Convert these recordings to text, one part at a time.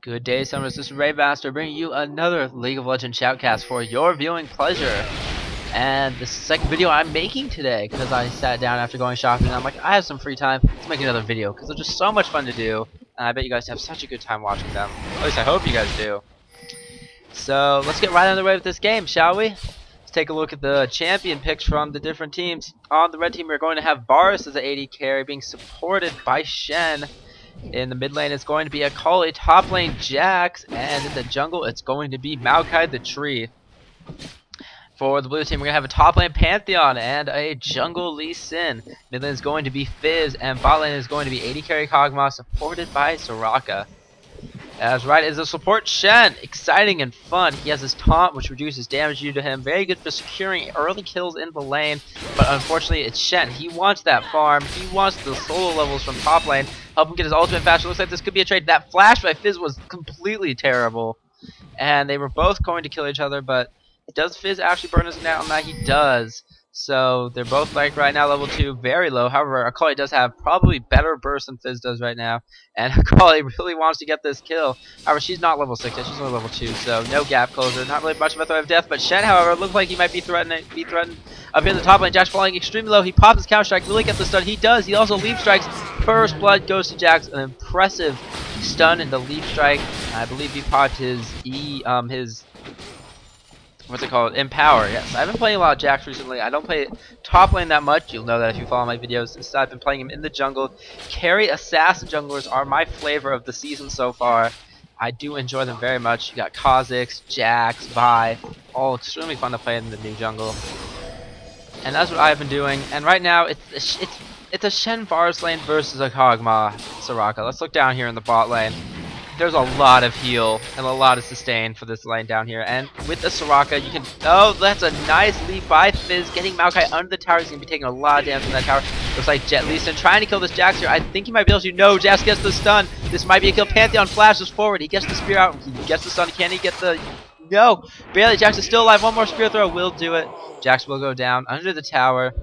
Good day, Summers. This is Raabemaster bringing you another League of Legends Shoutcast for your viewing pleasure. And this is the second video I'm making today because I sat down after going shopping and I'm like, I have some free time. Let's make another video because they're just so much fun to do. And I bet you guys have such a good time watching them. At least I hope you guys do. So let's get right underway with this game, shall we? Let's take a look at the champion picks from the different teams. On the red team, we're going to have Varus as an AD carry being supported by Shen. In the mid lane, it's going to be Akali, top lane Jax, and in the jungle, it's going to be Maokai the Tree. For the blue team, we're going to have a top lane Pantheon and a jungle Lee Sin. Mid lane is going to be Fizz, and bot lane is going to be AD carry Kog'Maw, supported by Soraka. As right is the support Shen, exciting and fun. He has his taunt, which reduces damage due to him. Very good for securing early kills in the lane, but unfortunately it's Shen. He wants that farm, he wants the solo levels from top lane, help him get his ultimate faster. Looks like this could be a trade. That flash by Fizz was completely terrible, and they were both going to kill each other, but does Fizz actually burn his down? That he does. So they're both like right now level 2, very low. However, Akali does have probably better burst than Fizz does right now, and Akali really wants to get this kill. However, she's not level 6 yet, she's only level 2, so no gap closer, not really much of a threat of death. But Shen, however, looks like he might be threatened up here in the top lane. Jax falling extremely low. He pops his counter strike, really gets the stun. He does. He also leap strikes. First blood goes to Jax, an impressive stun in the leap strike. I believe he popped his what's it called? Empower, yes. I've been playing a lot of Jax recently. I don't play top lane that much. You'll know that if you follow my videos. Instead, I've been playing him in the jungle. Carry assassin junglers are my flavor of the season so far. I do enjoy them very much. You got Kha'Zix, Jax, Vi, all extremely fun to play in the new jungle. And that's what I've been doing. And right now, it's a Shen Varus lane versus a Kog'Maw Soraka. Let's look down here in the bot lane. There's a lot of heal and a lot of sustain for this lane down here. And with the Soraka, you can... Oh, that's a nice leap by Fizz. Getting Maokai under the tower. He's going to be taking a lot of damage from that tower. Looks like Jet Lee Sin trying to kill this Jax here. I think he might be able to. No, Jax gets the stun. This might be a kill. Pantheon flashes forward. He gets the spear out. He gets the stun. Can he get the... No. Barely. Jax is still alive. One more spear throw will do it. Jax will go down under the tower.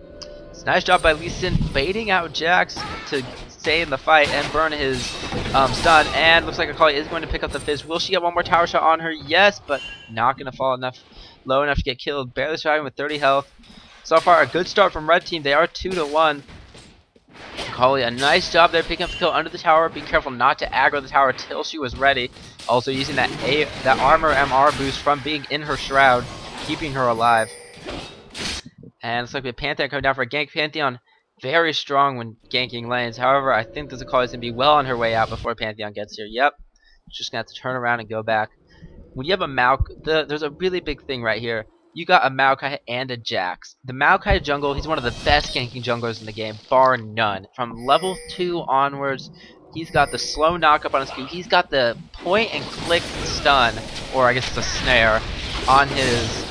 It's a nice job by Lee Sin baiting out Jax to stay in the fight and burn his stun, and looks like Akali is going to pick up the Fizz. Will she get one more tower shot on her? Yes, but not going to fall low enough to get killed. Barely surviving with 30 health. So far, a good start from red team. They are 2-1. Akali, a nice job there picking up the kill under the tower. Be careful not to aggro the tower till she was ready. Also using that armor MR boost from being in her shroud, keeping her alive. And looks like we have Pantheon coming down for a gank. Pantheon very strong when ganking lanes. However, I think this Akali is going to be well on her way out before Pantheon gets here. Yep. Just going to have to turn around and go back. When you have a Maokai, there's a really big thing right here. You got a Maokai and a Jax. The Maokai jungle, he's one of the best ganking junglers in the game, bar none. From level 2 onwards, he's got the slow knockup on his Q. He's got the point and click stun, or I guess it's a snare, on his...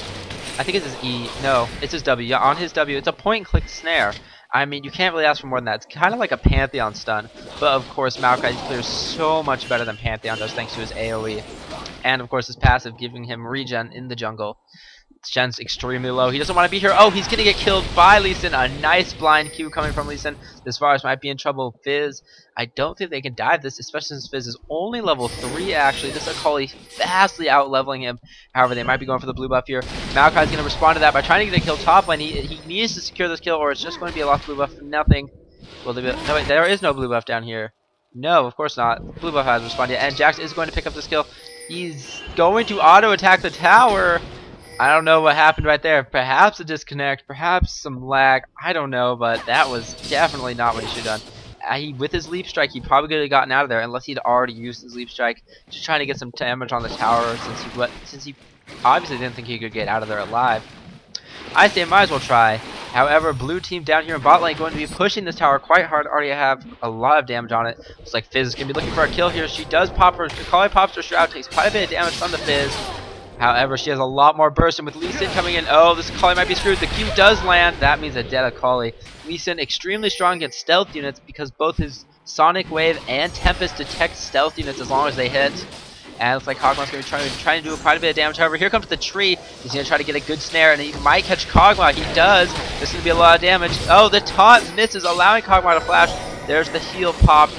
I think it's his E. No, it's his W. Yeah, on his W, it's a point and click snare. I mean, you can't really ask for more than that. It's kind of like a Pantheon stun. But of course, Maokai clears so much better than Pantheon does thanks to his AoE. And of course, his passive giving him regen in the jungle. Shen's extremely low. He doesn't want to be here. Oh, he's going to get killed by Lee Sin. A nice blind Q coming from Lee Sin. This Varus might be in trouble. Fizz, I don't think they can dive this, especially since Fizz is only level 3 actually. This Akali vastly out-leveling him. However, they might be going for the blue buff here. Maokai is going to respond to that by trying to get a kill top lane. He needs to secure this kill or it's just going to be a lost blue buff for nothing. Will there be... No, wait, there is no blue buff down here. No, of course not. Blue buff has responded. And Jax is going to pick up this kill. He's going to auto-attack the tower. I don't know what happened right there. Perhaps a disconnect, perhaps some lag. I don't know, but that was definitely not what he should have done. With his leap strike, he probably could have gotten out of there unless he'd already used his leap strike, just trying to get some damage on the tower since he obviously didn't think he could get out of there alive. I say might as well try. However, blue team down here in bot lane going to be pushing this tower quite hard. Already have a lot of damage on it. Looks like Fizz is going to be looking for a kill here. She does pop her. Akali pops her shroud, takes quite a bit of damage from the Fizz. However, she has a lot more burst, and with Lee Sin coming in, oh, this Akali might be screwed. The Q does land. That means a dead Akali. Lee Sin extremely strong against stealth units because both his Sonic Wave and Tempest detect stealth units as long as they hit. And it looks like Kog'Maw's going to be trying to do quite a bit of damage. However, here comes the tree. He's going to try to get a good snare, and he might catch Kog'Maw. He does. This is going to be a lot of damage. Oh, the taunt misses, allowing Kog'Maw to flash. There's the heal pop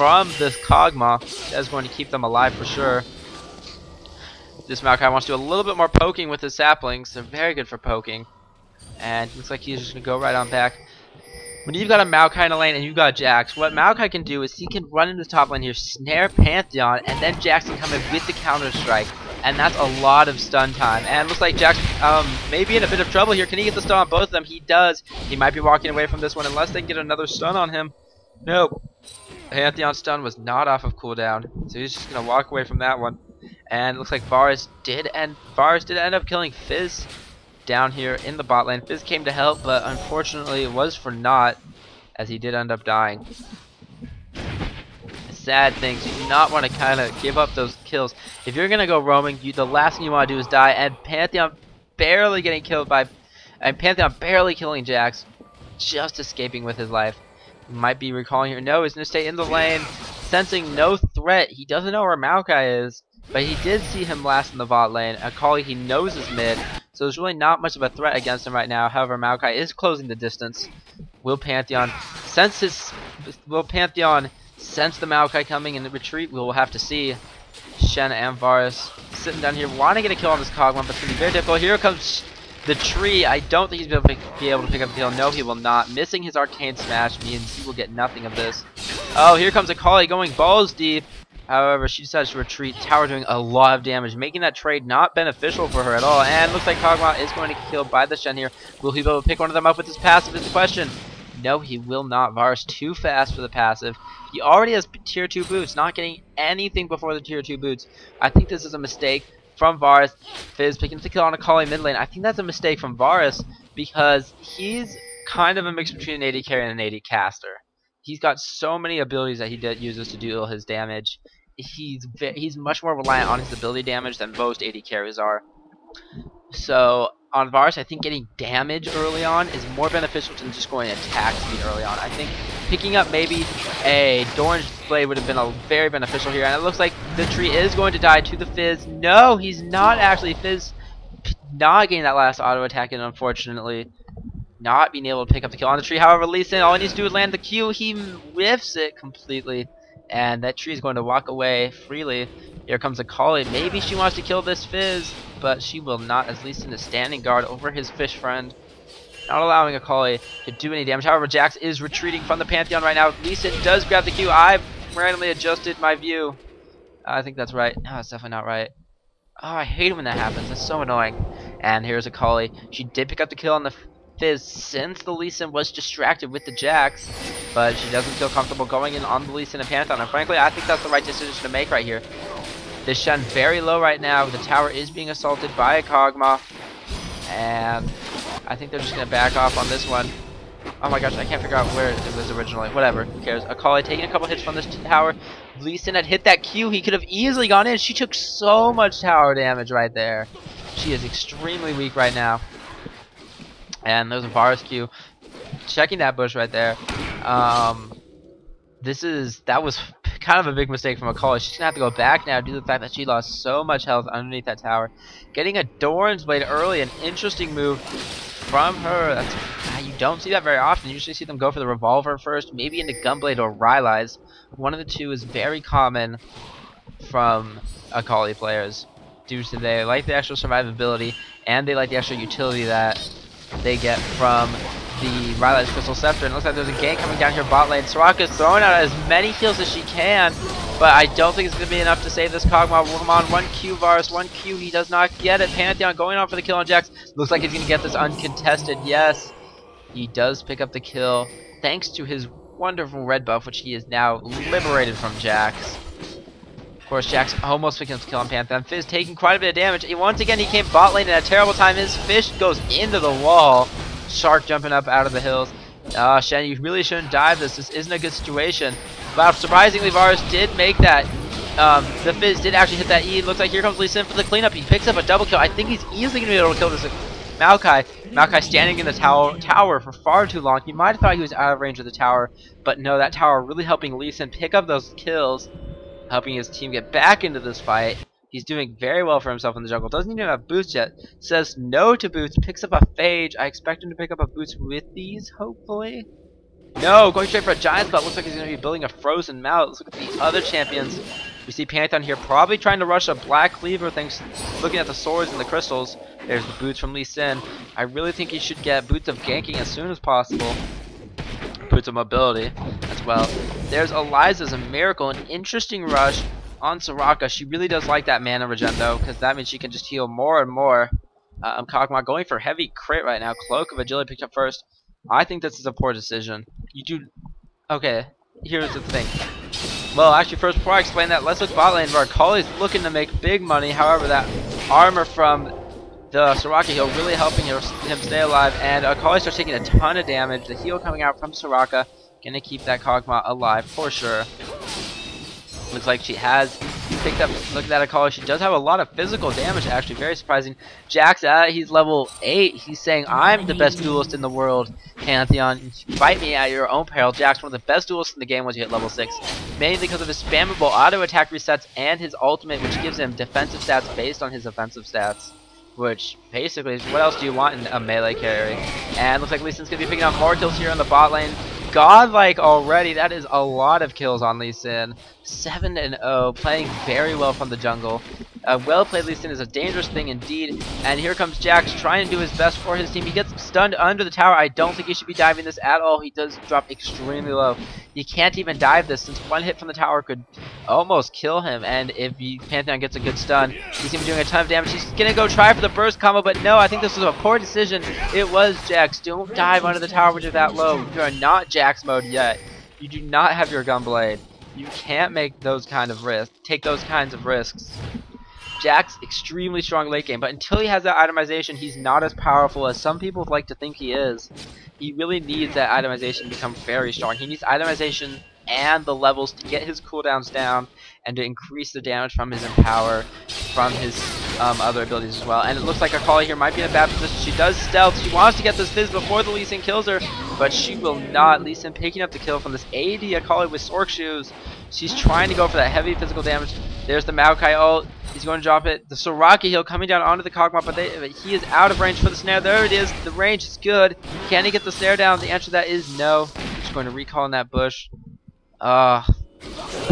from this Kog'Maw. That's going to keep them alive for sure. This Maokai wants to do a little bit more poking with his saplings. They're very good for poking. And looks like he's just going to go right on back. When you've got a Maokai in a lane and you've got Jax, what Maokai can do is he can run into the top lane here, snare Pantheon, and then Jax can come in with the counter strike. And that's a lot of stun time. And it looks like Jax may be in a bit of trouble here. Can he get the stun on both of them? He does. He might be walking away from this one unless they can get another stun on him. Nope. Pantheon stun was not off of cooldown. So he's just going to walk away from that one. And it looks like Varus did end up killing Fizz down here in the bot lane. Fizz came to help, but unfortunately it was for naught, as he did end up dying. Sad things. You do not want to kind of give up those kills. If you're gonna go roaming, the last thing you want to do is die. And Pantheon barely getting killed by, and Pantheon barely killing Jax, just escaping with his life. You might be recalling here. No, he's gonna stay in the lane, sensing no threat. He doesn't know where Maokai is, but he did see him last in the bot lane. Akali he knows is mid, so there's really not much of a threat against him right now. However, Maokai is closing the distance. Will Pantheon sense the Maokai coming in the retreat? We will have to see. Shen and Varus sitting down here, want to get a kill on this Kog'Maw, but it's going to be very difficult. Here comes the tree. I don't think he's going to be able to pick up the kill. No, he will not. Missing his arcane smash means he will get nothing of this. Oh, here comes Akali going balls deep. However, she decides to retreat. Tower doing a lot of damage, making that trade not beneficial for her at all. And looks like Kog'Maw is going to get killed by the Shen here. Will he be able to pick one of them up with his passive is the question. No, he will not. Varus too fast for the passive. He already has tier 2 boots, not getting anything before the tier 2 boots. I think this is a mistake from Varus. Fizz picking up the kill on Akali mid lane. I think that's a mistake from Varus because he's kind of a mix between an AD carry and an AD caster. He's got so many abilities that he uses to deal his damage. He's much more reliant on his ability damage than most AD carries are. So on Varus, I think getting damage early on is more beneficial than just going attack speed early on. I think picking up maybe a Doran's Blade would have been very beneficial here. And it looks like the tree is going to die to the Fizz. No, he's not actually. Fizz not getting that last auto attack in, unfortunately. Not being able to pick up the kill on the tree. However, Lee Sin, all he needs to do is land the Q. He whiffs it completely. And that tree is going to walk away freely. Here comes Akali. Maybe she wants to kill this Fizz, but she will not, as Lee Sin is standing guard over his fish friend, not allowing Akali to do any damage. However, Jax is retreating from the Pantheon right now. Lee Sin does grab the Q. I've randomly adjusted my view. I think that's right. No, it's definitely not right. Oh, I hate it when that happens. That's so annoying. And here's Akali. She did pick up the kill on the Fizz since the Lee Sin was distracted with the Jax, but she doesn't feel comfortable going in on the Lee Sin and Pantheon. And frankly, I think that's the right decision to make right here. This Shen very low right now. The tower is being assaulted by a Kog'Maw, and I think they're just going to back off on this one. Oh my gosh, I can't figure out where it was originally. Whatever, who cares? Akali taking a couple hits from this tower. Lee Sin had hit that Q. He could have easily gone in. She took so much tower damage right there. She is extremely weak right now. And there's a Varus Q. Checking that bush right there. That was kind of a big mistake from Akali. She's gonna have to go back now due to the fact that she lost so much health underneath that tower. Getting a Doran's Blade early, an interesting move from her. You don't see that very often. You usually see them go for the revolver first, maybe into Gunblade or Ryze. One of the two is very common from Akali players due to they like the extra survivability and they like the extra utility that they get from the Ryze Crystal Scepter. And it looks like there's a gank coming down here bot lane. Soraka's throwing out as many heals as she can, but I don't think it's going to be enough to save this Kog'Maw. Come on, 1Q Varus, 1Q, he does not get it. Pantheon going on for the kill on Jax. Looks like he's going to get this uncontested. Yes, he does pick up the kill thanks to his wonderful red buff, which he is now liberated from Jax. Of course, Jax almost picking up the kill on Pantheon. Fizz taking quite a bit of damage. Once again, he came bot lane at a terrible time. His fish goes into the wall. Shark jumping up out of the hills. Shen, you really shouldn't dive this. This isn't a good situation. But surprisingly, Varus did make that. The Fizz did actually hit that E. Looks like here comes Lee Sin for the cleanup. He picks up a double kill. I think he's easily going to be able to kill this Maokai. Maokai standing in the tower for far too long. He might have thought he was out of range of the tower. But no, that tower really helping Lee Sin pick up those kills. Helping his team get back into this fight. He's doing very well for himself in the jungle. Doesn't even have boots yet. Says no to boots. Picks up a Phage. I expect him to pick up a boots with these, hopefully. No, going straight for a giant spot. Looks like he's going to be building a frozen mount. Let's look at the other champions. We see Pantheon here probably trying to rush a black cleaver, thanks looking at the swords and the crystals. There's the boots from Lee Sin. I really think he should get boots of ganking as soon as possible. Boots of mobility as well. There's Eliza's a miracle, an interesting rush on Soraka. She really does like that mana regen though, because that means she can just heal more and more. Kog'Maw going for heavy crit right now. Cloak of Agility picked up first. I think this is a poor decision. You do... Okay, here's the thing. Well, actually, first, before I explain that, let's look bot lane. Varkali's looking to make big money. However, that armor from the Soraka heal really helping him stay alive. And Akali starts taking a ton of damage. The heal coming out from Soraka gonna keep that Kog'Maw alive for sure. Looks like she has picked up, look at that Akali, she does have a lot of physical damage actually, very surprising. Jax, he's level 8, he's saying, I'm the best duelist in the world, Pantheon, fight me at your own peril. Jax, one of the best duelists in the game once you hit level 6, mainly because of his spammable auto attack resets and his ultimate, which gives him defensive stats based on his offensive stats. Which basically is, what else do you want in a melee carry? And looks like Lee Sin's going to be picking up more kills here on the bot lane. Godlike already, that is a lot of kills on Lee Sin. 7-0, playing very well from the jungle. Well played Lee Sin is a dangerous thing indeed. And here comes Jax trying to do his best for his team. He gets stunned under the tower. I don't think he should be diving this at all. He does drop extremely low. He can't even dive this since one hit from the tower could almost kill him. And if Pantheon gets a good stun, he's going to be doing a ton of damage. He's going to go try for the burst combo, but no, I think this was a poor decision. It was Jax. Don't dive under the tower when you're that low. You are not Jax mode yet. You do not have your gunblade. You can't make those kind of risks. Take those kinds of risks. Jax, extremely strong late game, but until he has that itemization, he's not as powerful as some people like to think he is. He really needs that itemization to become very strong. He needs itemization and the levels to get his cooldowns down and to increase the damage from his Empower, from his other abilities as well. And it looks like Akali here might be in a bad position. She does stealth. She wants to get this Fizz before the Lee Sin kills her, but she will not. Lee Sin picking up the kill from this AD Akali with Sork Shoes. She's trying to go for that heavy physical damage. There's the Maokai ult. He's going to drop it. The Soraka heal coming down onto the Kog'Maw, but he is out of range for the snare. There it is. The range is good. Can he get the snare down? The answer to that is no. Just going to recall in that bush. But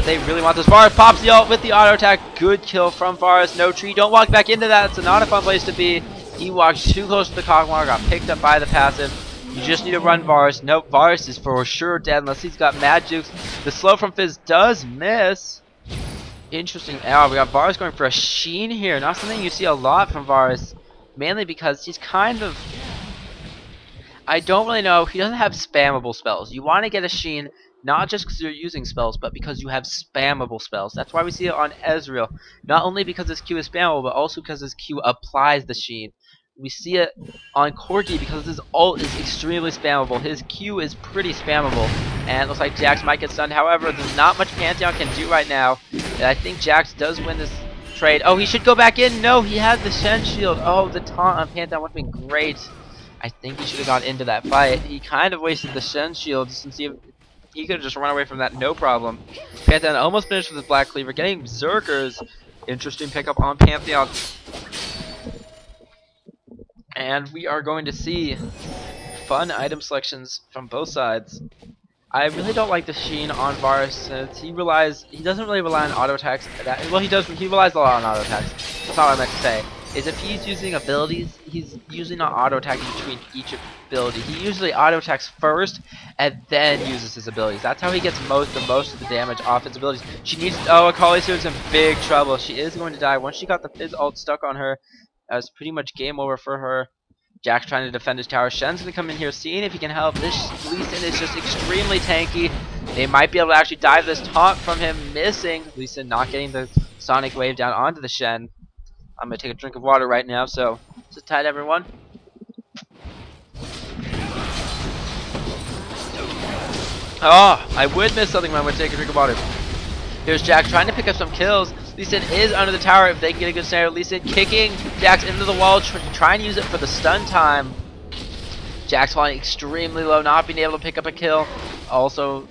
they really want this. Varus pops the ult with the auto attack. Good kill from Varus. No tree. Don't walk back into that. It's not a fun place to be. He walked too close to the Kog'Maw. Got picked up by the passive. You just need to run Varus. Nope, Varus is for sure dead unless he's got mad jukes. The slow from Fizz does miss. Interesting. Oh, we got Varus going for a Sheen here. Not something you see a lot from Varus. Mainly because he's kind of... I don't really know. He doesn't have spammable spells. You want to get a Sheen not just because you're using spells, but because you have spammable spells. That's why we see it on Ezreal. Not only because his Q is spammable, but also because his Q applies the Sheen. We see it on Corki because his ult is extremely spammable. His Q is pretty spammable. And it looks like Jax might get stunned. However, there's not much Pantheon can do right now. And I think Jax does win this trade. Oh, he should go back in. No, he has the Shen shield. Oh, the taunt on Pantheon would have been great. I think he should have gone into that fight. He kind of wasted the Shen shield just to see if he could have just run away from that, no problem. Pantheon almost finished with his Black Cleaver. Getting Berserkers. Interesting pickup on Pantheon. And we are going to see fun item selections from both sides. I really don't like the Sheen on Varus since he doesn't really rely on auto attacks. Well, he relies a lot on auto attacks. That's not what I meant to say. Is if he's using abilities, he's usually not auto attacking between each ability. He usually auto attacks first and then uses his abilities. That's how he gets most of the damage off his abilities. She needs. Oh, Akali's here is in big trouble. She is going to die. Once she got the Fizz ult stuck on her, it's pretty much game over for her. Jack's trying to defend his tower. Shen's going to come in here, seeing if he can help. This Lee Sin is just extremely tanky. They might be able to actually dive this taunt from him, missing. Lee Sin not getting the Sonic Wave down onto the Shen. I'm going to take a drink of water right now, so sit tight, everyone. Oh, I would miss something when I'm going to take a drink of water. Here's Jack trying to pick up some kills. Lee Sin is under the tower if they can get a good snare. Lee Sin kicking Jax into the wall, trying to use it for the stun time. Jax falling extremely low, not being able to pick up a kill. Also,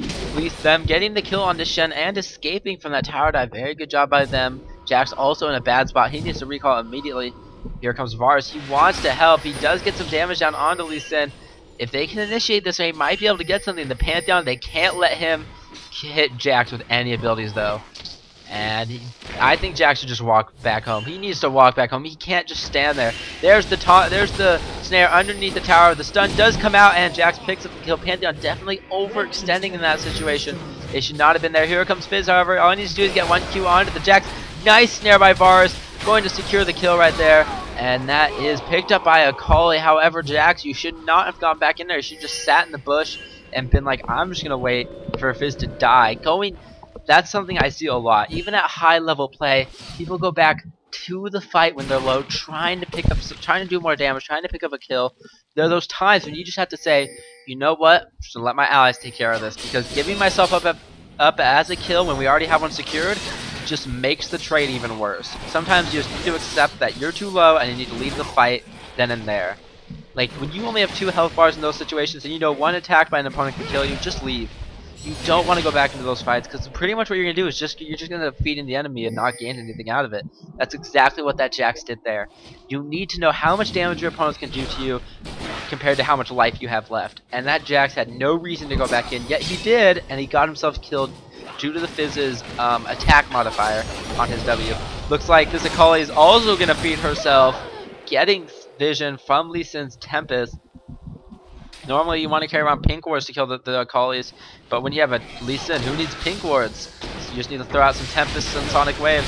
them getting the kill on the Shen and escaping from that tower dive. Very good job by them. Jax also in a bad spot. He needs to recall immediately. Here comes Varus. He wants to help. He does get some damage down onto Lee Sin. If they can initiate this, they might be able to get something. The Pantheon, they can't let him hit Jax with any abilities though. And I think Jax should just walk back home. He needs to walk back home. He can't just stand there. There's the snare underneath the tower. The stun does come out, and Jax picks up the kill. Pantheon definitely overextending in that situation. It should not have been there. Here comes Fizz, however. All he needs to do is get 1 Q onto the Jax. Nice snare by Varus. Going to secure the kill right there. And that is picked up by Akali. However, Jax, you should not have gone back in there. You should just sat in the bush and been like, I'm just going to wait for Fizz to die. That's something I see a lot. Even at high level play, people go back to the fight when they're low, trying to do more damage, trying to pick up a kill. There are those times when you just have to say, you know what, I'm just gonna let my allies take care of this, because giving myself up as a kill when we already have one secured just makes the trade even worse. Sometimes you just need to accept that you're too low and you need to leave the fight then and there. Like when you only have 2 health bars in those situations and you know 1 attack by an opponent can kill you, just leave. You don't want to go back into those fights, because pretty much what you're going to do is you're just going to feed in the enemy and not gain anything out of it. That's exactly what that Jax did there. You need to know how much damage your opponents can do to you compared to how much life you have left. And that Jax had no reason to go back in, yet he did, and he got himself killed due to the Fizz's attack modifier on his W. Looks like this Akali is also going to feed herself, getting vision from Lee Sin's Tempest. Normally you want to carry around pink wards to kill the Akalis, but when you have a Lee Sin, who needs pink wards? So you just need to throw out some Tempests and Sonic Waves.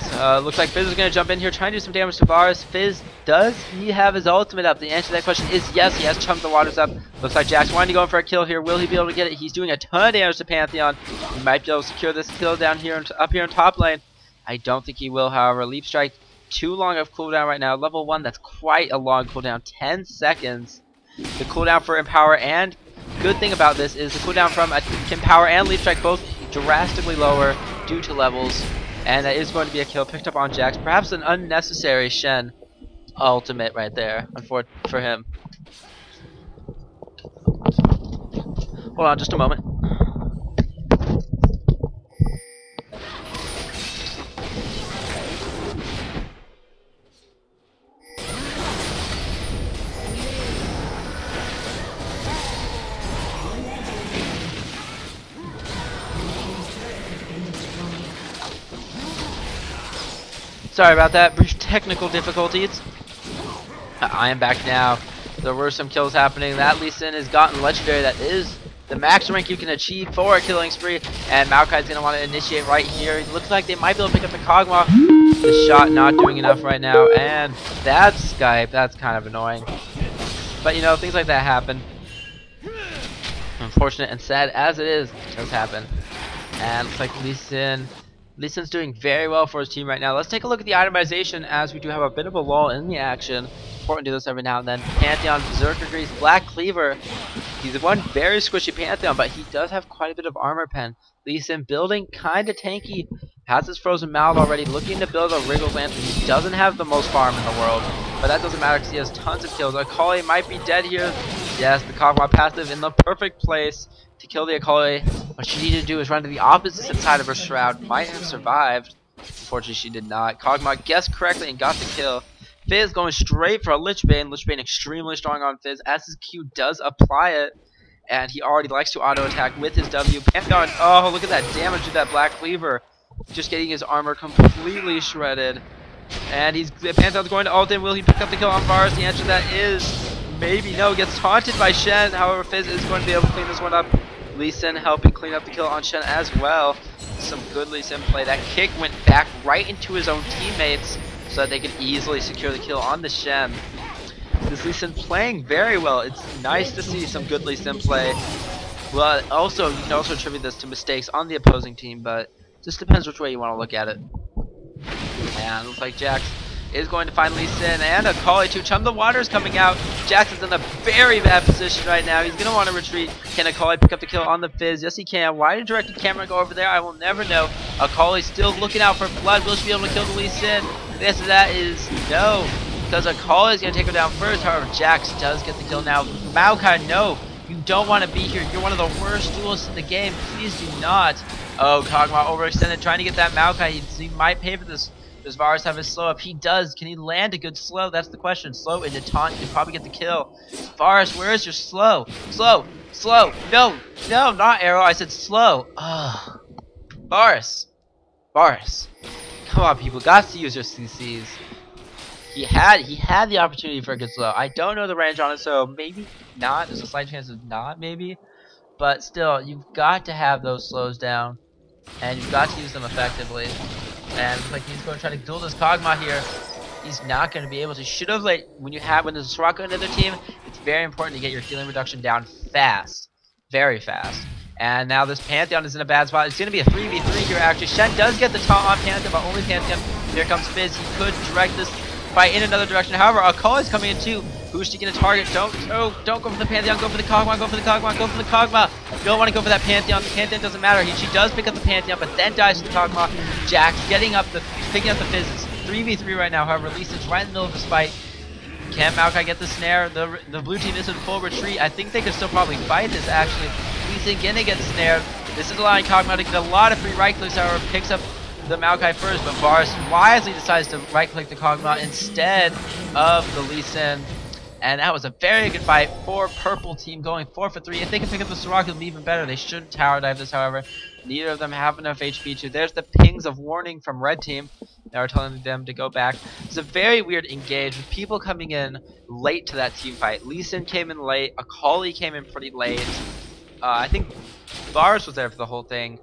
So looks like Fizz is going to jump in here, trying to do some damage to Varus. Fizz, does he have his ultimate up? The answer to that question is yes, he has chunked the waters up. Looks like Jax wanting to go in for a kill here. Will he be able to get it? He's doing a ton of damage to Pantheon. He might be able to secure this kill down here, up here in top lane. I don't think he will, however. Leap Strike, too long of cooldown right now. Level 1, that's quite a long cooldown, 10 seconds. The cooldown for Empower, and good thing about this is the cooldown from Empower and Leap Strike both drastically lower due to levels, and that is going to be a kill picked up on Jax. Perhaps an unnecessary Shen ultimate right there, unfortunately for him. Hold on just a moment. Sorry about that, brief technical difficulties. I am back now. There were some kills happening. That Lee Sin has gotten legendary. That is the max rank you can achieve for a killing spree. And Maokai's going to want to initiate right here. It looks like they might be able to pick up the Kog'Maw. The shot not doing enough right now. And that's Skype. That's kind of annoying. But you know, things like that happen. Unfortunate and sad as it is, it does happen. And looks like Lee Sin's doing very well for his team right now. Let's take a look at the itemization, as we do have a bit of a lull in the action. Important to do this every now and then. Pantheon, Berserker Grease, Black Cleaver. He's one very squishy Pantheon, but he does have quite a bit of armor pen. Lee Sin building kind of tanky. Has his Frozen Mouth already, looking to build a Wriggles Lantern. He doesn't have the most farm in the world, but that doesn't matter because he has tons of kills. Akali might be dead here. Yes, the Kog'Maw passive in the perfect place to kill the Akali. What she needed to do is run to the opposite side of her shroud. Might have survived. Unfortunately, she did not. Kog'Maw guessed correctly and got the kill. Fizz going straight for a Lich Bane. Lich Bane extremely strong on Fizz, as his Q does apply it. And he already likes to auto attack with his W. Pantheon, oh, look at that damage to that Black Cleaver. Just getting his armor completely shredded. And Pantheon's going to ult in. Will he pick up the kill on Varus? The answer to that is maybe no. Gets taunted by Shen. However, Fizz is going to be able to clean this one up. Lee Sin helping clean up the kill on Shen as well. Some good Lee Sin play. That kick went back right into his own teammates so that they could easily secure the kill on the Shen. This Lee Sin playing very well. It's nice to see some good Lee Sin play. Well, also, you can also attribute this to mistakes on the opposing team, but just depends which way you want to look at it. And looks like Jax is going to find Lee Sin and Akali to chum the waters coming out. Jax is in a very bad position right now. He's going to want to retreat. Can Akali pick up the kill on the Fizz? Yes, he can. Why did directed camera go over there? I will never know. Akali's still looking out for blood. Will she be able to kill the Lee Sin? The answer to that is no, because Akali is going to take her down first. However, Jax does get the kill now. Maokai, no. You don't want to be here. You're one of the worst duelists in the game. Please do not. Oh, Kog'Maw overextended, trying to get that Maokai. He might pay for this Does Varus have his slow up? He does. Can he land a good slow? That's the question. Slow into taunt. You can probably get the kill. Varus, where is your slow? Slow. Slow. No. No, not arrow. I said slow. Ugh. Varus. Varus. Come on, people. Got to use your CCs. He had the opportunity for a good slow. I don't know the range on it, so maybe not. There's a slight chance of not, maybe. But still, you've got to have those slows down. And you've got to use them effectively. And looks like he's going to try to duel this Kog'Maw here. He's not going to be able to. Should have, like, when there's a Soraka in the other team, it's very important to get your healing reduction down fast. Very fast. And now this Pantheon is in a bad spot. It's going to be a 3v3 here, actually. Shen does get the taunt on Pantheon, but only Pantheon. Here comes Fizz. He could direct this fight in another direction. However, Akali is coming in too. Who's she going to target? Don't go for the Pantheon. Go for the Kog'Maw. Go for the Kog'Maw. Go for the Kog'Maw. You don't want to go for that Pantheon. The Pantheon doesn't matter. She does pick up the Pantheon, but then dies to the Kog'Maw. Jax picking up the Fizz. It's 3v3 right now. However, Lee Sin's right in the middle of this fight. Can Maokai get the snare? The blue team is in full retreat. I think they could still probably fight this, actually. Lee Sin gonna get snared. This is allowing Kog'Maw to get a lot of free right clicks, however, picks up the Maokai first, but Varus wisely decides to right click the Kog'Maw instead of the Lee Sin. And that was a very good fight for purple team, going 4 for 3. If they can pick up the Soraka, it'll be even better. They shouldn't tower dive this, however. Neither of them have enough HP to. There's the pings of warning from red team that are telling them to go back. It's a very weird engage with people coming in late to that team fight. Lee Sin came in late. Akali came in pretty late. I think Varus was there for the whole thing.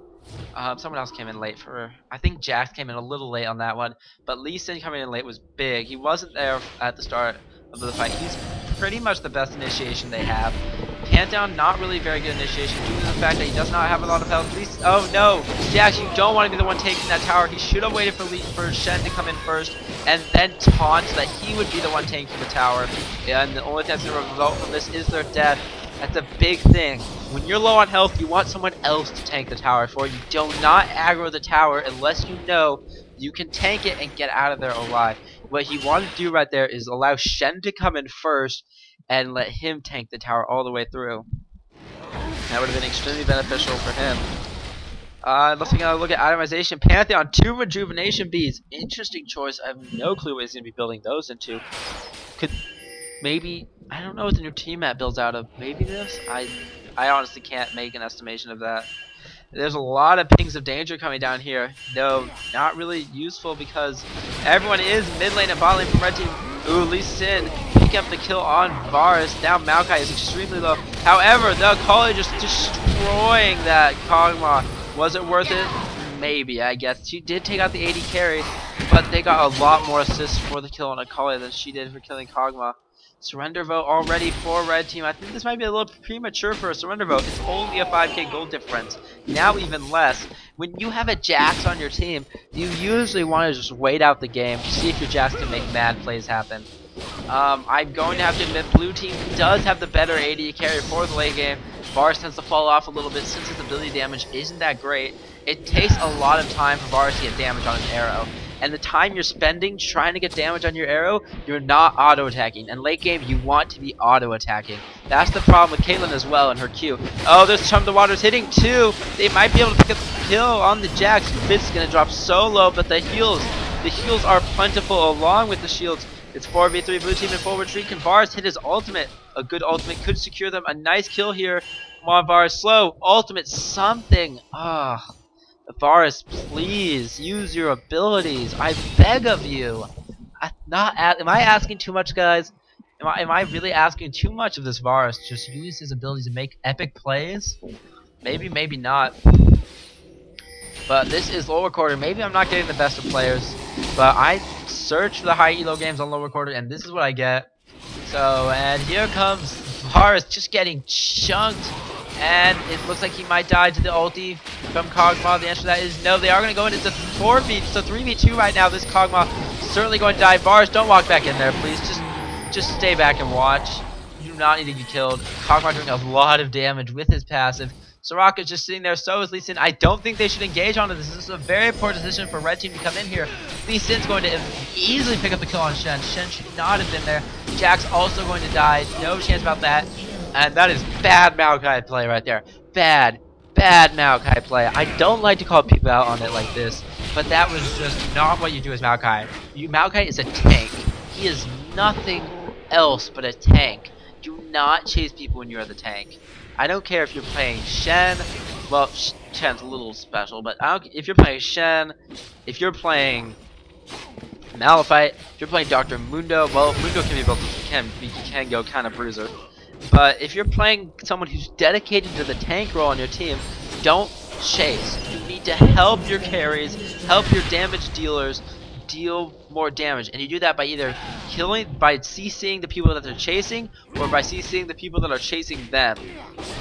Someone else came in late for. I think Jax came in a little late on that one. But Lee Sin coming in late was big. He wasn't there at the start of the fight. He's pretty much the best initiation they have. Pantheon, not really very good initiation due to the fact that he does not have a lot of health. At least, oh no, Jax, you don't want to be the one taking that tower. He should have waited for Shen to come in first and then taunt so that he would be the one taking the tower. And the only thing that's going to result from this is their death. That's a big thing. When you're low on health, you want someone else to tank the tower for you. Do not aggro the tower unless you know you can tank it and get out of there alive. What he wanted to do right there is allow Shen to come in first and let him tank the tower all the way through. That would have been extremely beneficial for him. Let's look at itemization. Pantheon, 2 rejuvenation beads. Interesting choice. I have no clue what he's going to be building those into. Could maybe, I don't know what the new team map builds out of. Maybe this? I honestly can't make an estimation of that. There's a lot of pings of danger coming down here, though not really useful because everyone is mid lane and bot lane from red team. Ooh, Lee Sin picking up the kill on Varus. Now Maokai is extremely low. However, the Akali just destroying that Kog'Maw. Was it worth it? Maybe, I guess. She did take out the AD carry, but they got a lot more assists for the kill on Akali than she did for killing Kog'Maw. Surrender vote already for red team. I think this might be a little premature for a surrender vote. It's only a 5k gold difference. Now even less. When you have a Jax on your team, you usually want to just wait out the game to see if your Jax can make mad plays happen. I'm going to have to admit blue team does have the better AD carry for the late game. Varus tends to fall off a little bit since his ability damage isn't that great. It takes a lot of time for Varus to get damage on his arrow. And the time you're spending trying to get damage on your arrow, you're not auto-attacking. And late game, you want to be auto-attacking. That's the problem with Caitlyn as well in her Q. Oh, there's Chum the Water's hitting too. They might be able to pick up the kill on the Jax. Fizz is going to drop so low, but the heals are plentiful along with the shields. It's 4v3, blue team in full retreat. Can Varus hit his ultimate? A good ultimate could secure them a nice kill here. Come on, Varus, slow. Ultimate, something. Ah. Varus, please use your abilities. I beg of you. Am I asking too much, guys? Am I really asking too much of this Varus? Just use his abilities to make epic plays? Maybe, maybe not. But this is lower quarter. Maybe I'm not getting the best of players. But I search for the high elo games on lower quarter, and this is what I get. So, and here comes Varus just getting chunked. And it looks like he might die to the ulti from Kog'Maw. The answer to that is no. They are going to go into the 3v2 right now. This Kog'Maw is certainly going to die. Varus, don't walk back in there, please. Just stay back and watch. You do not need to get killed. Kog'Maw doing a lot of damage with his passive. Soraka's just sitting there, so is Lee Sin. I don't think they should engage on this. This is a very poor decision for red team to come in here. Lee Sin's going to easily pick up the kill on Shen. Shen should not have been there. Jax also going to die. No chance about that. And that is bad Maokai play right there. Bad Maokai play. I don't like to call people out on it like this. but that was just not what you do as Maokai. Maokai is a tank. He is nothing else but a tank. Do not chase people when you're the tank. I don't care if you're playing Shen. Well, Shen's a little special, but if you're playing Shen, if you're playing Malphite, if you're playing Dr. Mundo, well, Mundo can be both. He can go kind of bruiser. But if you're playing someone who's dedicated to the tank role on your team, don't chase. You need to help your carries, help your damage dealers deal more damage, and you do that by either by CCing the people that they're chasing, or by CCing the people that are chasing them,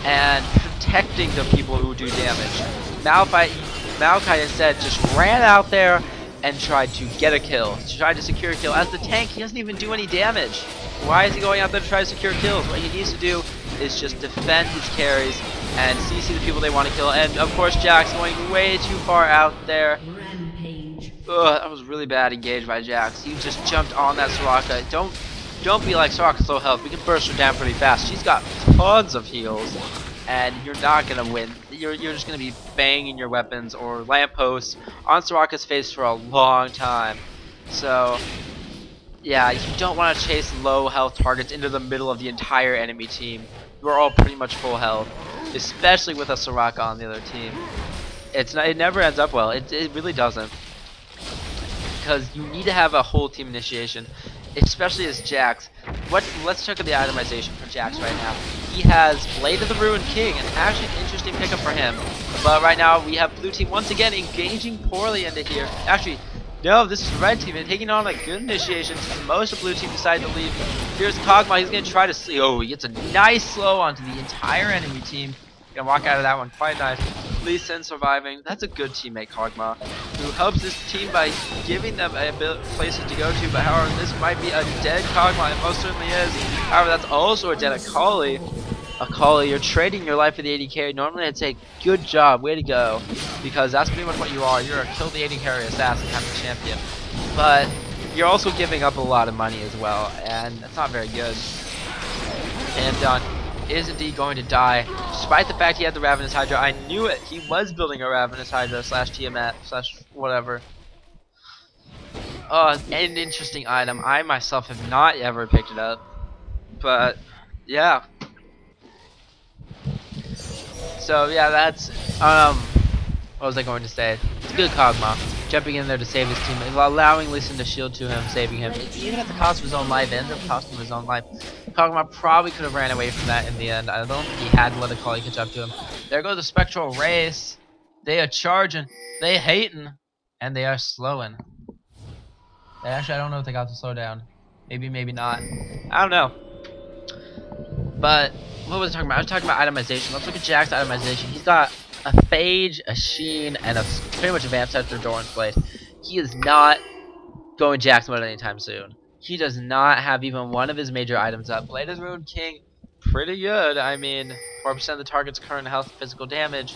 and protecting the people who do damage. Maokai instead just ran out there and tried to get a kill. He tried to secure a kill. As the tank, he doesn't even do any damage. Why is he going out there to try to secure kills? What he needs to do is just defend his carries and CC the people they want to kill. And of course, Jax going way too far out there. Ugh, that was really bad engaged by Jax. He just jumped on that Soraka. Don't be like Soraka's low health. We can burst her down pretty fast. She's got tons of heals, and you're not gonna win. You're just gonna be banging your weapons or lampposts on Soraka's face for a long time. So yeah, you don't want to chase low health targets into the middle of the entire enemy team. You are all pretty much full health, especially with a Soraka on the other team. It never ends up well. It really doesn't. Because you need to have a whole team initiation, especially as Jax. Let's check out the itemization for Jax right now. He has Blade of the Ruined King, and actually an interesting pickup for him. But right now we have blue team once again engaging poorly into here. Actually, no, this is red team and taking on a good initiation. Most of blue team decided to leave. Here's Kog'Maw. He's gonna try to see. Oh, he gets a nice slow onto the entire enemy team. Gonna walk out of that one quite nice. Lee Sin surviving. That's a good teammate, Kog'Maw, who helps his team by giving them places to go to. But however, this might be a dead Kog'Maw. It most certainly is. However, that's also a dead Akali. Akali, you're trading your life for the 80 carry. Normally, I'd say good job, way to go, because that's pretty much what you are. You're a kill the 80 carry assassin kind of champion. But you're also giving up a lot of money as well, and that's not very good. And is indeed going to die, despite the fact he had the Ravenous Hydra. I knew it. He was building a Ravenous Hydra / Tiamat / whatever. An interesting item. I myself have not ever picked it up, but yeah. So yeah, that's what was I going to say? It's good Kog'Maw jumping in there to save his team, allowing Lee Sin to shield to him, saving him, even at the cost of his own life. Ends up costing him his own life. Kog'Maw probably could have ran away from that in the end. I don't think he had to let Akali catch up to him. There goes the Spectral Race. They are charging, they hating, and they are slowing. Actually, I don't know if they got to slow down. Maybe, maybe not. I don't know. But what was I talking about? I was talking about itemization. Let's look at Jack's itemization. He's got a Phage, a Sheen, and a pretty much advanced Scepter Doran's Blade. He is not going Jax mode anytime soon. He does not have even one of his major items up. Blade of the Ruined King, pretty good. I mean, 4% of the target's current health, physical damage.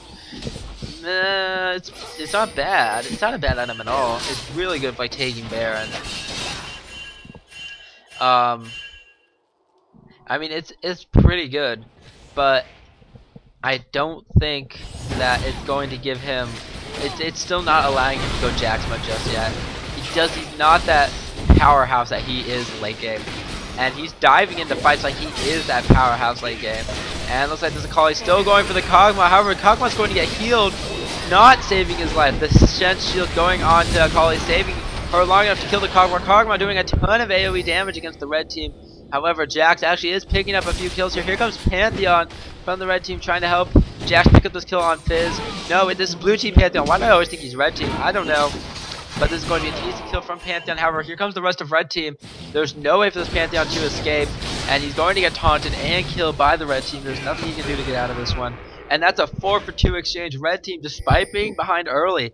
It's not bad. It's not a bad item at all. It's really good by taking Baron. I mean, it's pretty good, but I don't think that it's going to give him. It's still not allowing him to go Jax mode just yet. He's not that powerhouse that he is late game, and he's diving into fights like he is that powerhouse late game. And looks like this Akali still going for the Kog'Maw. However, Kog'Maw's going to get healed, not saving his life. The Shen shield going on to Akali, saving her long enough to kill the Kog'Maw. Kog'Maw doing a ton of AoE damage against the red team. However, Jax actually is picking up a few kills here. Here comes Pantheon from the red team trying to help Jax pick up this kill on Fizz. No, this is blue team Pantheon. Why do I always think he's red team? I don't know. But this is going to be an easy kill from Pantheon. However, here comes the rest of red team. There's no way for this Pantheon to escape. And he's going to get taunted and killed by the red team. There's nothing he can do to get out of this one. And that's a 4-for-2 exchange. Red team, despite being behind early,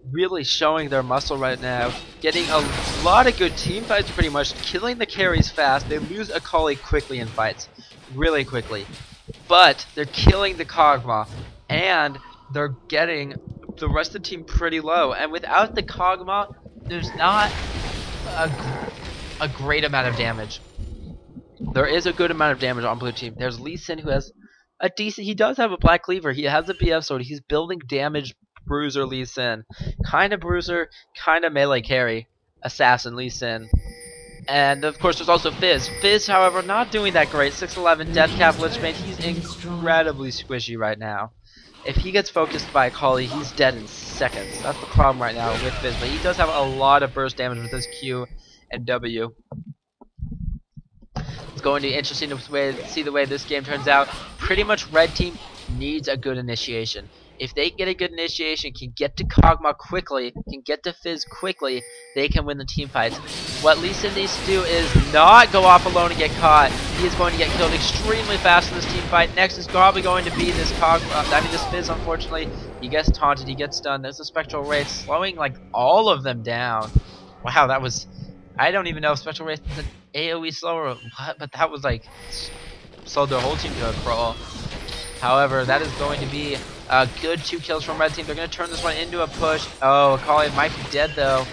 really showing their muscle right now. Getting a lot of good team fights pretty much. Killing the carries fast. They lose Akali quickly in fights. Really quickly. But they're killing the Kog'Maw. And they're getting the rest of the team pretty low. And without the Kog'Maw, there's not a great amount of damage. There is a good amount of damage on blue team. There's Lee Sin, who has a decent. He does have a Black Cleaver. He has a BF sword. He's building damage bruiser Lee Sin. Kind of bruiser, kind of melee carry assassin Lee Sin. And of course there's also Fizz. Fizz, however, not doing that great. 6'11", Deathcap Lichbane. He's incredibly squishy right now. If he gets focused by Akali, he's dead in seconds. That's the problem right now with Fizz. But he does have a lot of burst damage with his Q and W. It's going to be interesting to see the way this game turns out. Pretty much red team needs a good initiation. If they get a good initiation, can get to Kog'Maw quickly, can get to Fizz quickly, they can win the team fights. What Lee Sin needs to do is not go off alone and get caught. He is going to get killed extremely fast in this team fight. Next is probably going to be this this Fizz, unfortunately. He gets taunted, he gets stunned. There's a Spectral Wraith slowing like all of them down. Wow, that was... I don't even know if Spectral Wraith is an AoE slower or what, but that was like... slowed their whole team to a crawl. However, that is going to be a good 2 kills from red team. They're going to turn this one into a push. Oh, Akali might be dead though.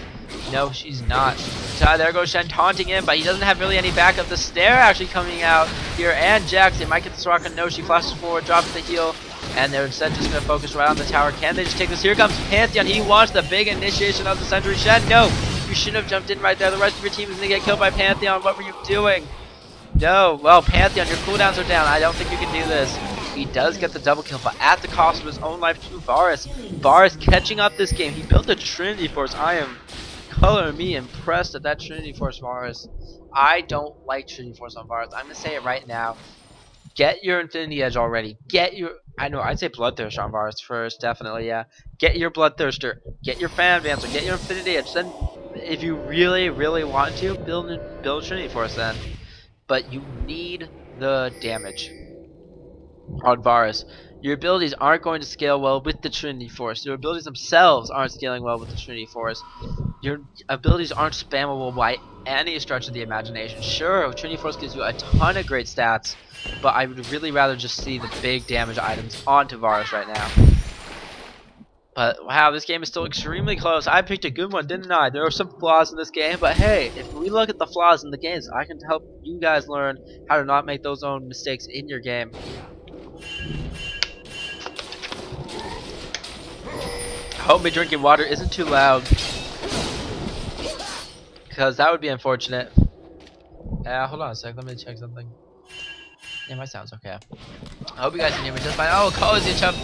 No, she's not. There goes Shen taunting him, but he doesn't have really any backup. The Snare actually coming out here, and Jax, they might get the Soraka. No, she flashes forward, drops the heal, and they're instead just going to focus right on the tower. Can they just take this? Here comes Pantheon. He wants the big initiation of the Sentry. Shen, no! You shouldn't have jumped in right there. The rest of your team is going to get killed by Pantheon. What were you doing? No. Well, Pantheon, your cooldowns are down. I don't think you can do this. He does get the double kill, but at the cost of his own life to Varus. Varus catching up this game. He built a Trinity Force. I am, color me, impressed at that Trinity Force Varus. I don't like Trinity Force on Varus. I'm going to say it right now. Get your Infinity Edge already. Get your... I know, I'd say Bloodthirster on Varus first, definitely, yeah. Get your Bloodthirster. Get your Fan Advancer. Get your Infinity Edge. Then, if you really, really want to, build Trinity Force then. But you need the damage on Varus. Your abilities aren't going to scale well with the Trinity Force. Your abilities themselves aren't scaling well with the Trinity Force. Your abilities aren't spammable by any stretch of the imagination. Sure, Trinity Force gives you a ton of great stats, but I would really rather just see the big damage items onto Varus right now. But wow, this game is still extremely close. I picked a good one, didn't I? There are some flaws in this game, but hey, if we look at the flaws in the games, I can help you guys learn how to not make those own mistakes in your game. I hope my drinking water isn't too loud, because that would be unfortunate. Hold on a sec, let me check something. Yeah, my sound's okay. I hope you guys can hear me just fine. Oh, Cozy jump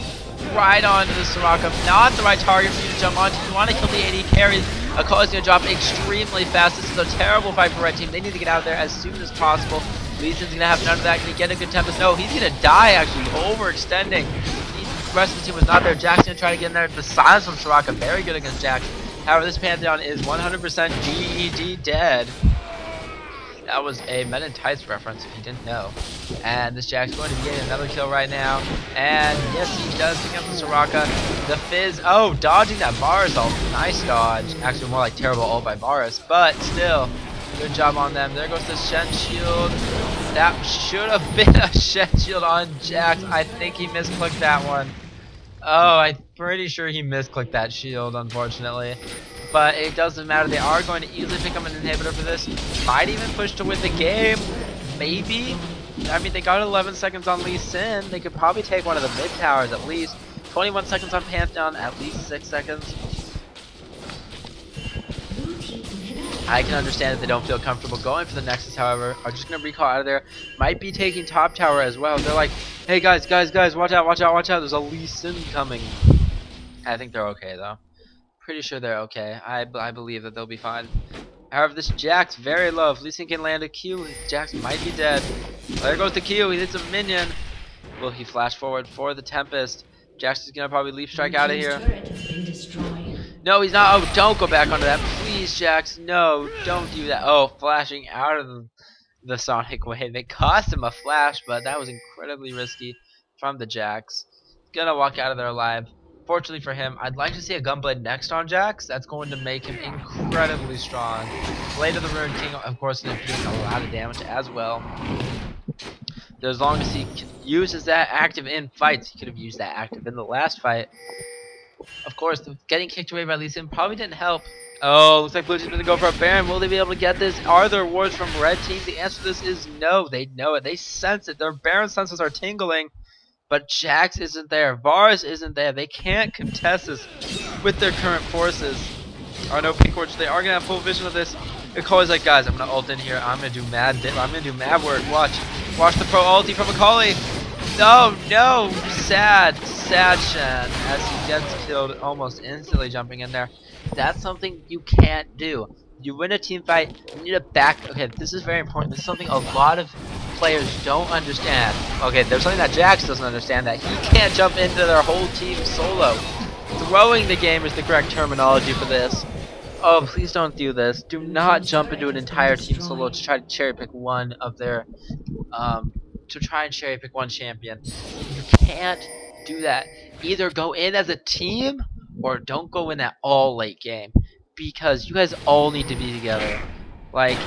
right onto the Soraka. Not the right target for you to jump onto. You want to kill the AD carries. Cozy's gonna drop extremely fast. This is a terrible fight for red team. They need to get out of there as soon as possible. Lee Sin's gonna have none of that. Can he get a good Tempest? No, he's gonna die actually, overextending. The rest of the team was not there. Jack's gonna try to get in there. The silence from Soraka, very good against Jax. However, this Pantheon is 100% GED dead. That was a Men in Tights reference if you didn't know. And this Jack's going to be getting another kill right now. And yes, he does pick up the Soraka. The Fizz, oh, dodging that Varus ult. Nice dodge. Actually, more like terrible ult by Varus, but still, good job on them. There goes the Shen shield. That should have been a Shen shield on Jax. I think he misclicked that one. Oh, I'm pretty sure he misclicked that shield, unfortunately. But it doesn't matter. They are going to easily pick up an inhibitor for this. Might even push to win the game. Maybe. I mean, they got 11 seconds on Lee Sin. They could probably take one of the mid towers at least. 21 seconds on Pantheon, at least 6 seconds. I can understand if they don't feel comfortable going for the Nexus, however. Are just going to recall out of there. Might be taking top tower as well. They're like, hey guys, watch out, watch out, watch out. There's a Lee Sin coming. I think they're okay though. Pretty sure they're okay. I believe that they'll be fine. However, this Jax very low. If Lee Sin can land a Q, Jax might be dead. There goes the Q. He hits a minion. Will he flash forward for the Tempest? Jax is gonna probably leap strike out of here. No, he's not. Oh, don't go back onto that, please, Jax. No, don't do that. Oh, flashing out of the Sonic wave. It cost him a flash, but that was incredibly risky from the Jax. Gonna walk out of there alive. Fortunately for him, I'd like to see a Gunblade next on Jax. That's going to make him incredibly strong. Blade of the Ruined King, of course, is doing a lot of damage as well. As long as he uses that active in fights, he could have used that active in the last fight. Of course, getting kicked away by Lee Sin probably didn't help. Oh, looks like Blue Team's going to go for a Baron. Will they be able to get this? Are there wards from Red Team? The answer to this is no. They know it. They sense it. Their Baron senses are tingling. But Jax isn't there. Vars isn't there. They can't contest this with their current forces. Oh no, Pink Orchard, they are gonna have full vision of this. Akali's like, guys, I'm gonna ult in here. I'm gonna do mad work. Watch the pro ulti from Akali. No, sad Shen as he gets killed almost instantly jumping in there. That's something you can't do. You win a team fight, you need a back. Okay, this is very important. This is something a lot of players don't understand. Okay, there's something that Jax doesn't understand, that he can't jump into their whole team solo. Throwing the game is the correct terminology for this. Oh, please don't do this. Do not jump into an entire team solo to try to cherry pick one of their one champion. You can't do that. Either go in as a team or don't go in at all late game, because you guys all need to be together. Like,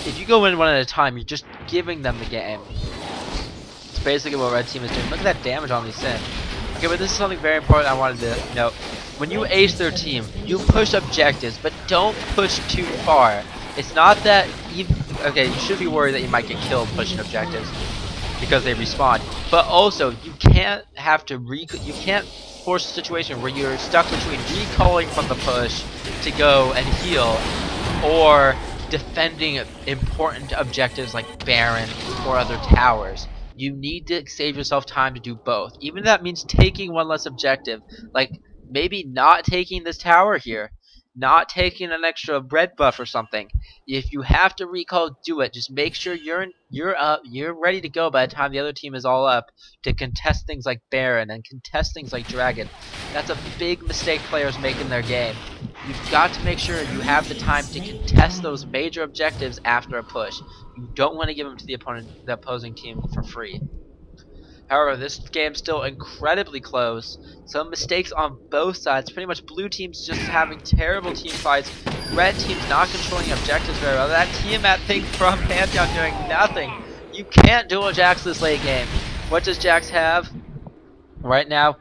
if you go in one at a time, you're just giving them the game. It's basically what red team is doing. Look at that damage on Lee Sin. Okay, but this is something very important I wanted to note. When you ace their team, you push objectives, but don't push too far. It's not that okay, you should be worried that you might get killed pushing objectives because they respawn. But also, you can't force a situation where you're stuck between recalling from the push to go and heal, or defending important objectives like Baron or other towers. You need to save yourself time to do both. Even if that means taking one less objective, like maybe not taking this tower here, not taking an extra red buff or something. If you have to recall, do it. Just make sure you're ready to go by the time the other team is all up to contest things like Baron and contest things like Dragon. That's a big mistake players make in their game. You've got to make sure you have the time to contest those major objectives after a push. You don't want to give them to the opposing team for free. However, this game's still incredibly close. Some mistakes on both sides. Pretty much blue team's just having terrible team fights. Red team's not controlling objectives very well. That Tiamat thing from Pantheon doing nothing. You can't dual Jax this late game. What does Jax have right now?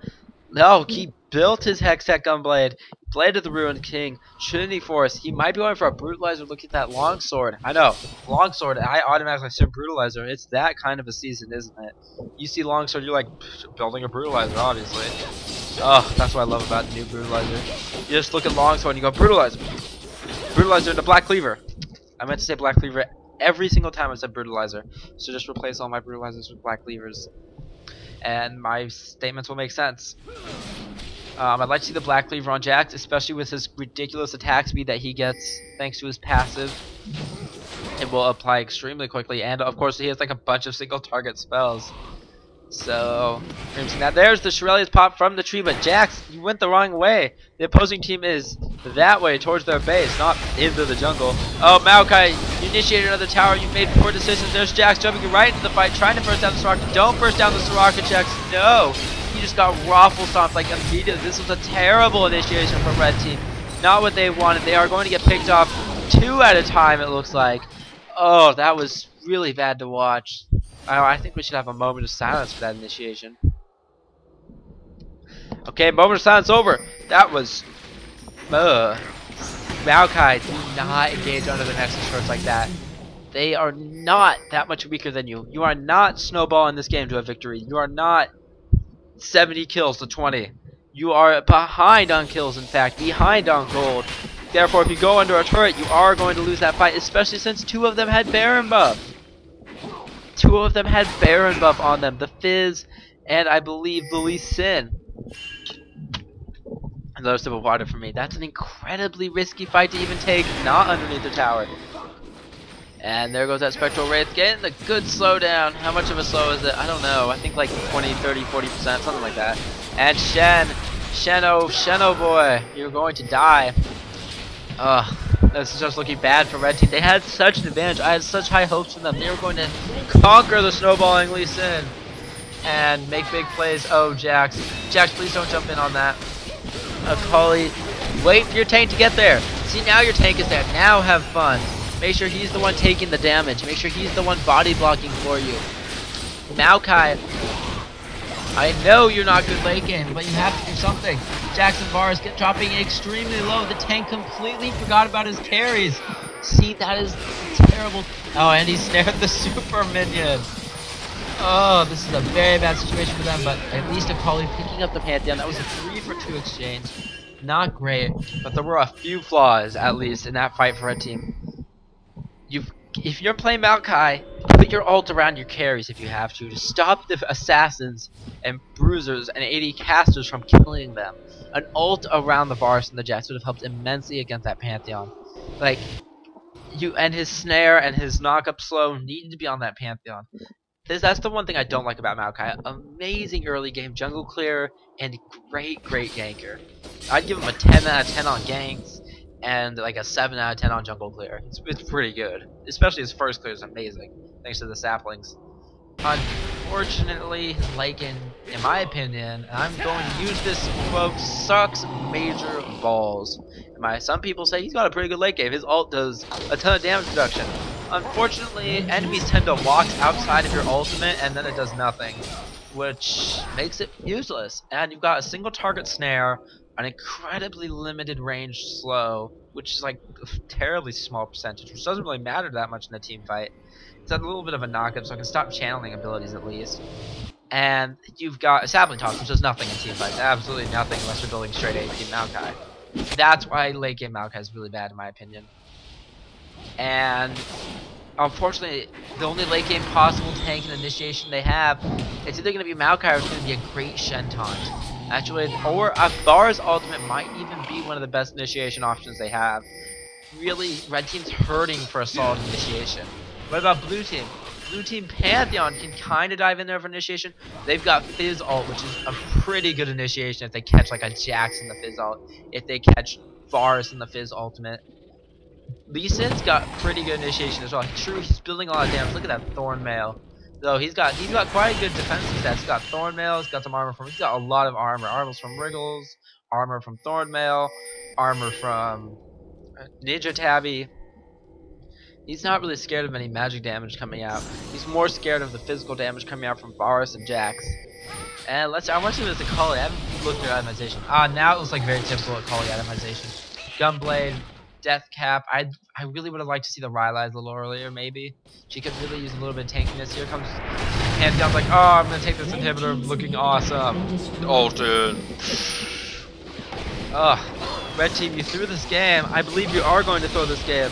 No, he built his Hextech Gunblade. Blade of the Ruined King, Trinity Force. He might be going for a Brutalizer. Look at that Longsword. I know, Longsword. I automatically said Brutalizer. It's that kind of a season, isn't it? You see Longsword, you're like, building a Brutalizer, obviously. Oh, that's what I love about the new Brutalizer. You just look at Longsword and you go, Brutalizer. Brutalizer into Black Cleaver. I meant to say Black Cleaver every single time I said Brutalizer. So just replace all my Brutalizers with Black Cleavers, and my statements will make sense. I'd like to see the Black Cleaver on Jax, especially with his ridiculous attack speed that he gets thanks to his passive. It will apply extremely quickly, and of course he has like a bunch of single target spells. So, now there's the Shurelya's pop from the tree, but Jax, you went the wrong way. The opposing team is that way, towards their base, not into the jungle. Oh, Maokai, you initiated another tower, you made poor decisions. There's Jax jumping right into the fight, trying to burst down the Soraka. Don't burst down the Soraka, Jax, no! He just got raffle stomped like immediately. This was a terrible initiation from red team. Not what they wanted. They are going to get picked off 2 at a time, it looks like. Oh, that was really bad to watch. I think we should have a moment of silence for that initiation. Okay, moment of silence over. That was... Maokai, do not engage under the Nexus Shorts like that. They are not that much weaker than you. You are not snowballing this game to a victory. You are not 70 kills to 20. You are behind on kills, in fact. Behind on gold. Therefore, if you go under a turret, you are going to lose that fight, especially since 2 of them had Baron buff. 2 of them had Baron buff on them. The Fizz and I believe the Lee Sin. Another sip of water for me. That's an incredibly risky fight to even take, not underneath the tower. And there goes that Spectral Wraith, getting the good slowdown. How much of a slow is it? I don't know. I think like 20, 30, 40%, something like that. And Shen, boy, you're going to die. Ugh, this is just looking bad for red team. They had such an advantage. I had such high hopes for them. They were going to conquer the snowballing Lee Sin and make big plays. Oh, Jax, please don't jump in on that. Akali, wait for your tank to get there. See, now your tank is there. Now have fun. Make sure he's the one taking the damage. Make sure he's the one body blocking for you. Maokai, I know you're not good late game, but you have to do something. Jackson Vars dropping extremely low. The tank completely forgot about his carries. See, that is terrible. Oh, and he snared the super minion. Oh, this is a very bad situation for them, but at least Akali picking up the Pantheon. That was a 3-for-2 exchange. Not great, but there were a few flaws, at least, in that fight for Red Team. If you're playing Maokai, put your ult around your carries if you have to stop the assassins and bruisers and AD casters from killing them. An ult around the Varus and the Jax would have helped immensely against that Pantheon. Like, and his snare and his knock-up slow needed to be on that Pantheon. That's the one thing I don't like about Maokai. Amazing early game jungle clear and great ganker. I'd give him a 10 out of 10 on ganks and like a 7 out of 10 on jungle clear. It's pretty good. Especially his first clear is amazing, thanks to the saplings. Unfortunately, his late game, in my opinion, and I'm going to use this quote, sucks major balls. Some people say he's got a pretty good late game. His ult does a ton of damage reduction. Unfortunately, enemies tend to walk outside of your ultimate and then it does nothing, which makes it useless. And you've got a single target snare, an incredibly limited range slow, which is like a terribly small percentage, which doesn't really matter that much in a team fight. It's a little bit of a knockup, so I can stop channeling abilities at least. And you've got a sapling toss, which does nothing in team fights, absolutely nothing unless you're building straight AP Maokai. That's why late game Maokai is really bad in my opinion. And unfortunately, the only late game possible tank and initiation they have, it's either going to be Maokai or it's going to be a great Shen taunt. Actually, or a Varus ultimate might even be one of the best initiation options they have. Really, Red Team's hurting for a solid initiation. What about Blue Team? Blue Team Pantheon can kind of dive in there for initiation. They've got Fizz ult, which is a pretty good initiation if they catch like a Jax in the Fizz ult. If they catch Varus in the Fizz ultimate. Lee Sin's got pretty good initiation as well. True, he's building a lot of damage. Look at that Thorn Mail. Though he's got quite good defensive stats. He's got Thorn Mail, he's got some armor he's got a lot of armor. Armors from Wriggles, armor from Thorn Mail, armor from Ninja Tabby. He's not really scared of any magic damage coming out. He's more scared of the physical damage coming out from Varus and Jax. And I want to see this Akali. I haven't looked at itemization. Now it looks like very typical Akali itemization. Gunblade, Death Cap. I really would have liked to see the Ryze a little earlier, maybe. She could really use a little bit of tankiness. Here comes Pantheon's like, oh, I'm gonna take this inhibitor, looking awesome. Ulted. Ugh. Red Team, you threw this game. I believe you are going to throw this game.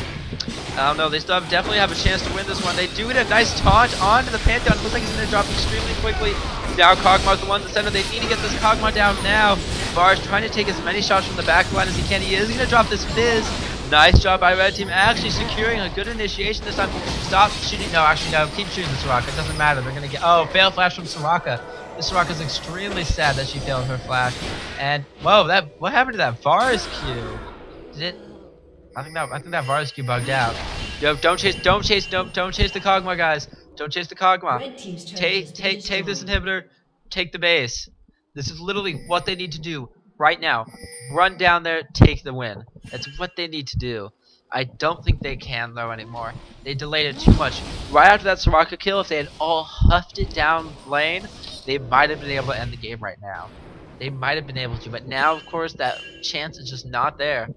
I don't know, they still definitely have a chance to win this one. They do get a nice taunt onto the Pantheon. Looks like he's gonna drop extremely quickly. Now Kog'Maw's the one in the center. They need to get this Kog'Maw down now. Varus trying to take as many shots from the back line as he can. He is gonna drop this Fizz. Nice job by Red Team, actually securing a good initiation this time. Stop shooting. No, actually, no. Keep shooting the Soraka. It doesn't matter. They're going to get... Oh, fail flash from Soraka. This Soraka's extremely sad that she failed her flash. And, whoa, what happened to that Varus Q? Did it... I think that Varus Q bugged out. Yo, don't chase the Kog'Maw, guys. Don't chase the Kog'Maw. Take this inhibitor. Take the base. This is literally what they need to do right now. Run down there, take the win. That's what they need to do. I don't think they can though anymore. They delayed it too much. Right after that Soraka kill, if they had all huffed it down lane, they might have been able to end the game right now. They might have been able to, but now of course that chance is just not there.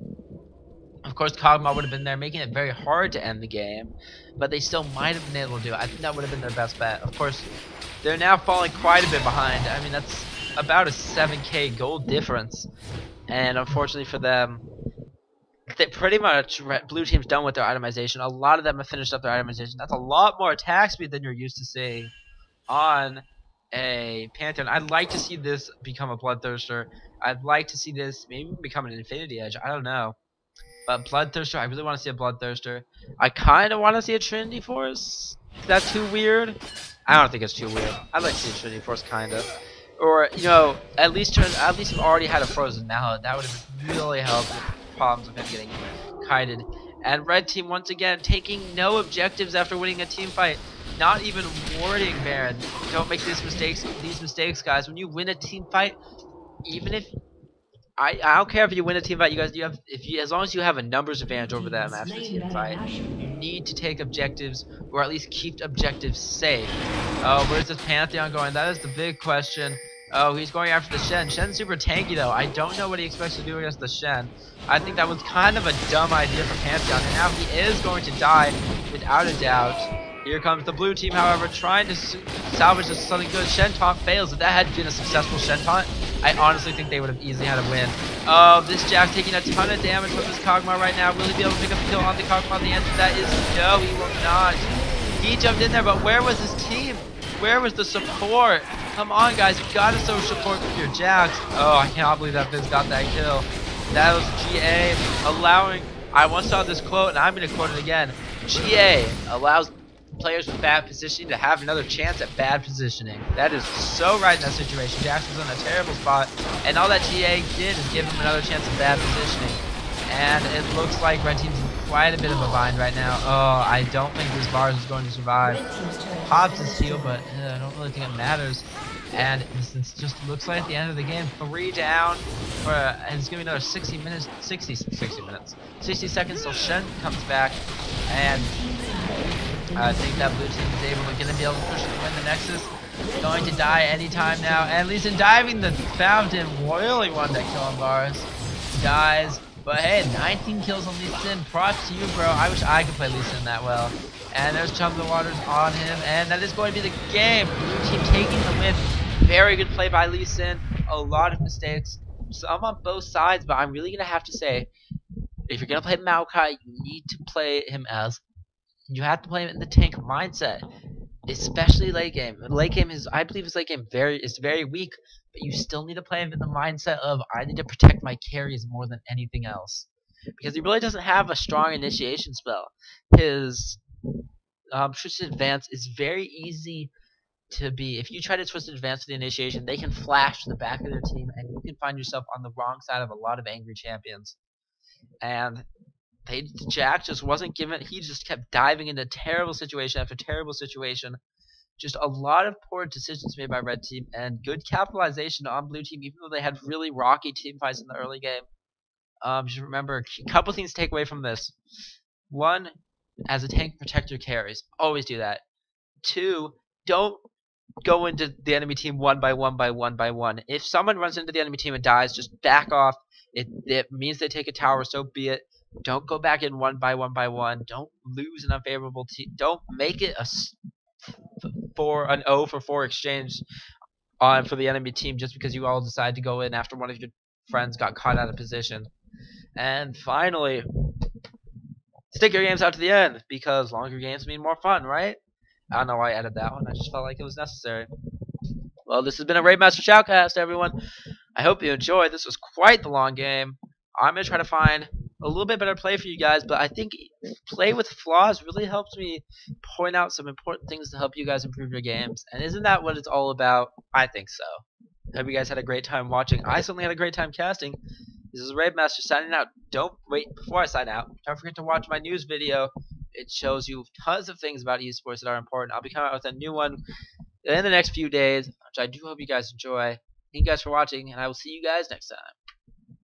Of course Kog'Maw would have been there, making it very hard to end the game, but they still might have been able to do it. I think that would have been their best bet. Of course, they're now falling quite a bit behind. I mean, that's about a 7k gold difference, and unfortunately for them, pretty much Blue Team's done with their itemization. A lot of them have finished up their itemization. That's a lot more attack speed than you're used to seeing on a Pantheon. I'd like to see this become a Bloodthirster. I'd like to see this maybe become an Infinity Edge. I don't know. But Bloodthirster, I really want to see a Bloodthirster. I kind of want to see a Trinity Force. Is that too weird? I don't think it's too weird. I'd like to see a Trinity Force, kind of. Or, you know, at least you've already had a Frozen Mallet. That would have really helped with problems of him getting kited. And Red Team, once again, taking no objectives after winning a team fight. Not even warding Baron. Don't make these mistakes, guys. When you win a team fight, even if... I don't care if you win a team fight, as long as you have a numbers advantage over them after the team fight, you need to take objectives, or at least keep objectives safe. Oh, where's this Pantheon going? That is the big question. Oh, he's going after the Shen. Shen's super tanky though. I don't know what he expects to do against the Shen. I think that was kind of a dumb idea for Pantheon, and now he is going to die without a doubt. Here comes the blue team, however, trying to salvage this something good. Shen taunt fails. If that had been a successful Shen taunt, I honestly think they would have easily had a win. Oh, this Jack taking a ton of damage from this Kog'Maw right now. Will he be able to pick up the kill on the Kog'Maw? The answer to that is no, he will not. He jumped in there, but where was his team? Where was the support? Come on, guys, you gotta show support with your Jacks. Oh, I cannot believe that Fizz got that kill. That was GA allowing. I once saw this quote, and I'm gonna quote it again. GA allows players with bad positioning to have another chance at bad positioning. That is so right in that situation. Jax was in a terrible spot, and all that GA did is give him another chance at bad positioning. And it looks like Red Team's in quite a bit of a bind right now. Oh, I don't think this Varus is going to survive. Pops his heal, but I don't really think it matters. And it just looks like at the end of the game, 3 down for, and it's gonna be another 60 seconds till Shen comes back, and I think that blue team is gonna be able to push and win the Nexus. Going to die anytime now, and Lee Sin diving the fountain, really wanted that kill on Varus. Dies, but hey, 19 kills on Lee Sin. Props to you, bro. I wish I could play Lee Sin that well. And there's Chum the Waters on him, and that is going to be the game. Blue team taking the win. Very good play by Lee Sin. A lot of mistakes, some on both sides, but I'm really gonna have to say, if you're gonna play Maokai, you need to play him you have to play him in the tank mindset, especially late game. Late game is, I believe, his late game is very weak, but you still need to play him in the mindset of I need to protect my carries more than anything else, because he really doesn't have a strong initiation spell. His Twisted Advance is very easy to be. If you try to Twisted Advance to the initiation, they can flash to the back of their team, and you can find yourself on the wrong side of a lot of angry champions. And Jack just wasn't given. He just kept diving into terrible situation after terrible situation. Just a lot of poor decisions made by Red Team, and good capitalization on Blue Team, even though they had really rocky team fights in the early game. Just remember a couple things to take away from this. 1, as a tank, protect your carries. Always do that. 2, don't go into the enemy team one by one. If someone runs into the enemy team and dies, just back off. It means they take a tower, so be it. Don't go back in one by one. Don't lose an unfavorable team. Don't make it an 0 for 4 exchange for the enemy team just because you all decide to go in after one of your friends got caught out of position. And finally, stick your games out to the end, because longer games mean more fun, right? I don't know why I added that one. I just felt like it was necessary. Well, this has been a Raabemaster Shoutcast, everyone. I hope you enjoyed. This was quite the long game. I'm going to try to find a little bit better play for you guys, but I think play with flaws really helps me point out some important things to help you guys improve your games. And isn't that what it's all about? I think so. Hope you guys had a great time watching. I certainly had a great time casting. This is Raabemaster signing out. Don't wait, before I sign out, don't forget to watch my news video. It shows you tons of things about esports that are important. I'll be coming out with a new one in the next few days, which I do hope you guys enjoy. Thank you guys for watching, and I will see you guys next time.